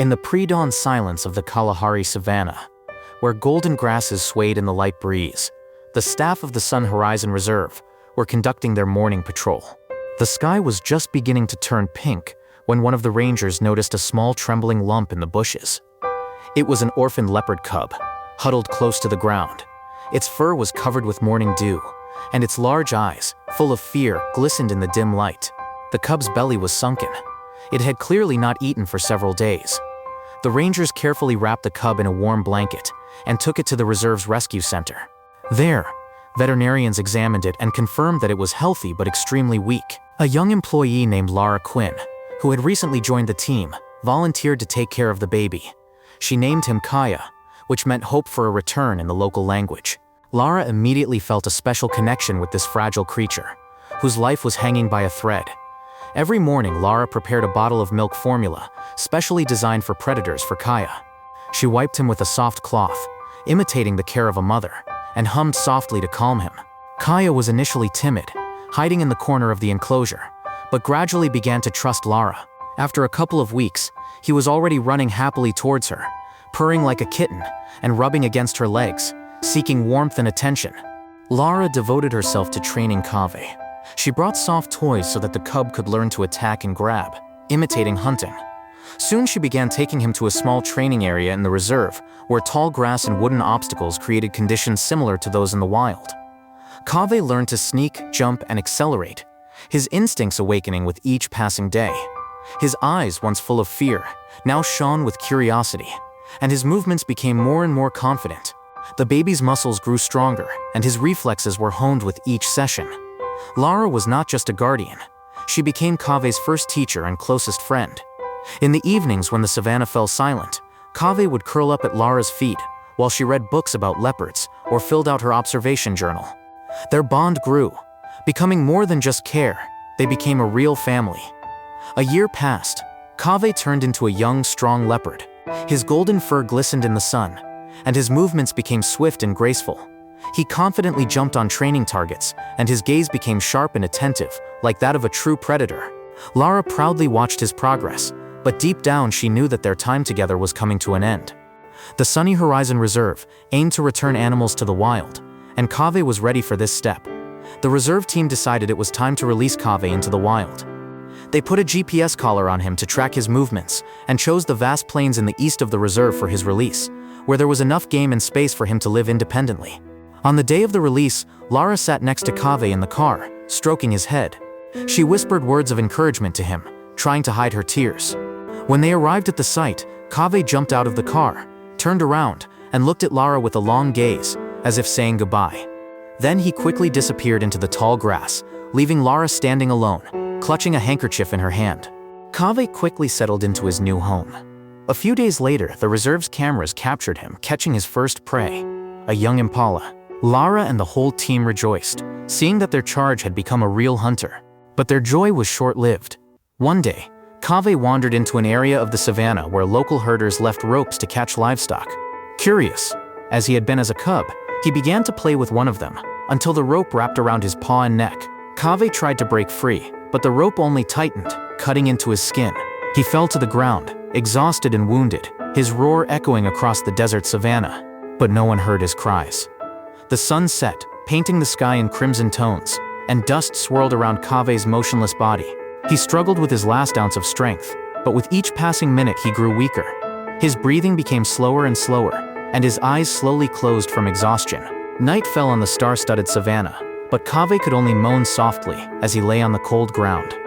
In the pre-dawn silence of the Kalahari Savannah, where golden grasses swayed in the light breeze, the staff of the Sun Horizon Reserve were conducting their morning patrol. The sky was just beginning to turn pink when one of the rangers noticed a small trembling lump in the bushes. It was an orphaned leopard cub, huddled close to the ground. Its fur was covered with morning dew, and its large eyes, full of fear, glistened in the dim light. The cub's belly was sunken. It had clearly not eaten for several days. The rangers carefully wrapped the cub in a warm blanket and took it to the reserve's rescue center. There, veterinarians examined it and confirmed that it was healthy but extremely weak. A young employee named Lara Quinn, who had recently joined the team, volunteered to take care of the baby. She named him Kaya, which meant hope for a return in the local language. Lara immediately felt a special connection with this fragile creature, whose life was hanging by a thread. Every morning, Lara prepared a bottle of milk formula, specially designed for predators for Kaya. She wiped him with a soft cloth, imitating the care of a mother, and hummed softly to calm him. Kaya was initially timid, hiding in the corner of the enclosure, but gradually began to trust Lara. After a couple of weeks, he was already running happily towards her, purring like a kitten and rubbing against her legs, seeking warmth and attention. Lara devoted herself to training Kaveh. She brought soft toys so that the cub could learn to attack and grab, imitating hunting. Soon she began taking him to a small training area in the reserve, where tall grass and wooden obstacles created conditions similar to those in the wild. Kaveh learned to sneak, jump, and accelerate, his instincts awakening with each passing day. His eyes, once full of fear, now shone with curiosity, and his movements became more and more confident. The baby's muscles grew stronger, and his reflexes were honed with each session. Lara was not just a guardian. She became Kaveh's first teacher and closest friend. In the evenings when the savannah fell silent, Kaveh would curl up at Lara's feet while she read books about leopards or filled out her observation journal. Their bond grew. Becoming more than just care, they became a real family. A year passed. Kaveh turned into a young, strong leopard. His golden fur glistened in the sun, and his movements became swift and graceful. He confidently jumped on training targets, and his gaze became sharp and attentive, like that of a true predator. Lara proudly watched his progress, but deep down she knew that their time together was coming to an end. The Sunny Horizon Reserve aimed to return animals to the wild, and Kaveh was ready for this step. The reserve team decided it was time to release Kaveh into the wild. They put a GPS collar on him to track his movements and chose the vast plains in the east of the reserve for his release, where there was enough game and space for him to live independently. On the day of the release, Lara sat next to Kaveh in the car, stroking his head. She whispered words of encouragement to him, trying to hide her tears. When they arrived at the site, Kaveh jumped out of the car, turned around, and looked at Lara with a long gaze, as if saying goodbye. Then he quickly disappeared into the tall grass, leaving Lara standing alone, clutching a handkerchief in her hand. Kaveh quickly settled into his new home. A few days later, the reserve's cameras captured him catching his first prey, a young impala. Lara and the whole team rejoiced, seeing that their charge had become a real hunter. But their joy was short-lived. One day, Kaveh wandered into an area of the savannah where local herders left ropes to catch livestock. Curious, as he had been as a cub, he began to play with one of them, until the rope wrapped around his paw and neck. Kaveh tried to break free, but the rope only tightened, cutting into his skin. He fell to the ground, exhausted and wounded, his roar echoing across the desert savannah. But no one heard his cries. The sun set, painting the sky in crimson tones, and dust swirled around Kaveh's motionless body. He struggled with his last ounce of strength, but with each passing minute he grew weaker. His breathing became slower and slower, and his eyes slowly closed from exhaustion. Night fell on the star-studded savannah, but Kaveh could only moan softly as he lay on the cold ground.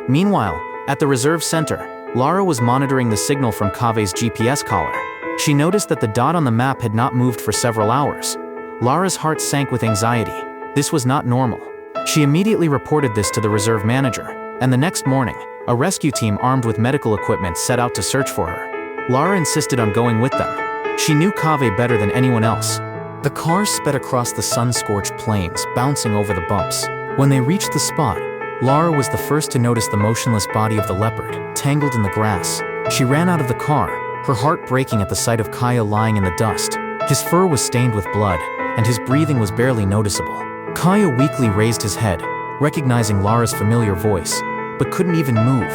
Meanwhile, at the reserve center, Lara was monitoring the signal from Kaveh's GPS collar. She noticed that the dot on the map had not moved for several hours. Lara's heart sank with anxiety. This was not normal. She immediately reported this to the reserve manager, and the next morning, a rescue team armed with medical equipment set out to search for her. Lara insisted on going with them. She knew Kaveh better than anyone else. The car sped across the sun-scorched plains, bouncing over the bumps. When they reached the spot, Lara was the first to notice the motionless body of the leopard, tangled in the grass. She ran out of the car, her heart breaking at the sight of Kaya lying in the dust. His fur was stained with blood, and his breathing was barely noticeable. Kaya weakly raised his head, recognizing Lara's familiar voice, but couldn't even move.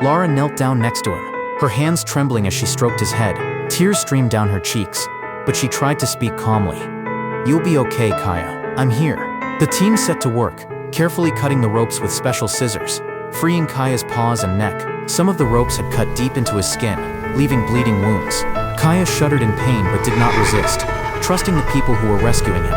Lara knelt down next to him, her hands trembling as she stroked his head. Tears streamed down her cheeks, but she tried to speak calmly. "You'll be okay, Kaya. I'm here." The team set to work, carefully cutting the ropes with special scissors, freeing Kaya's paws and neck. Some of the ropes had cut deep into his skin, leaving bleeding wounds. Kaya shuddered in pain but did not resist, trusting the people who were rescuing him.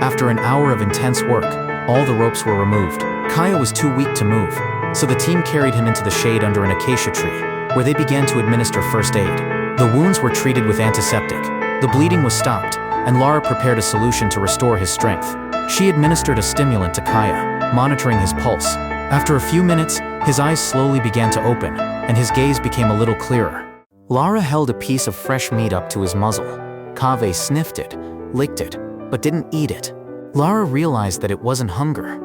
After an hour of intense work, all the ropes were removed. Kaya was too weak to move, so the team carried him into the shade under an acacia tree, where they began to administer first aid. The wounds were treated with antiseptic, the bleeding was stopped, and Lara prepared a solution to restore his strength. She administered a stimulant to Kaya, monitoring his pulse. After a few minutes, his eyes slowly began to open, and his gaze became a little clearer. Lara held a piece of fresh meat up to his muzzle. Kaveh sniffed it, licked it, but didn't eat it. Lara realized that it wasn't hunger.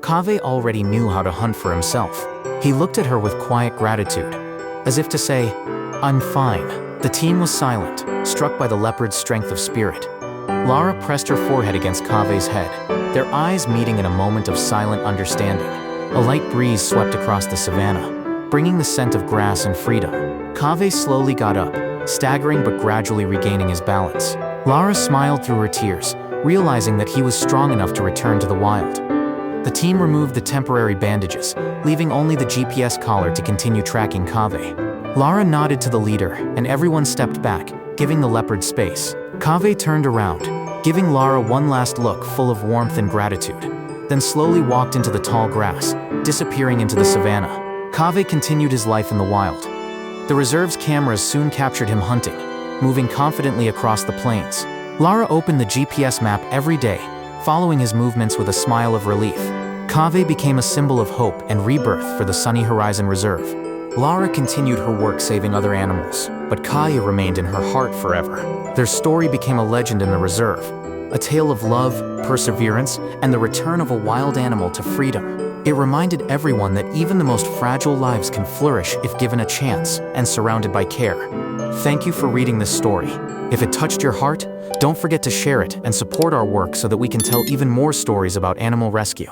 Kaveh already knew how to hunt for himself. He looked at her with quiet gratitude, as if to say, "I'm fine." The team was silent, struck by the leopard's strength of spirit. Lara pressed her forehead against Kaveh's head, their eyes meeting in a moment of silent understanding. A light breeze swept across the savannah, bringing the scent of grass and freedom. Kaveh slowly got up, staggering but gradually regaining his balance. Lara smiled through her tears, realizing that he was strong enough to return to the wild. The team removed the temporary bandages, leaving only the GPS collar to continue tracking Kaveh. Lara nodded to the leader, and everyone stepped back, giving the leopard space. Kaveh turned around, giving Lara one last look full of warmth and gratitude, then slowly walked into the tall grass, disappearing into the savannah. Kaveh continued his life in the wild. The reserve's cameras soon captured him hunting, moving confidently across the plains. Lara opened the GPS map every day, following his movements with a smile of relief. Kaveh became a symbol of hope and rebirth for the Sunny Horizon Reserve. Lara continued her work saving other animals, but Kaya remained in her heart forever. Their story became a legend in the reserve, a tale of love, perseverance, and the return of a wild animal to freedom. It reminded everyone that even the most fragile lives can flourish if given a chance and surrounded by care. Thank you for reading this story. If it touched your heart, don't forget to share it and support our work so that we can tell even more stories about animal rescue.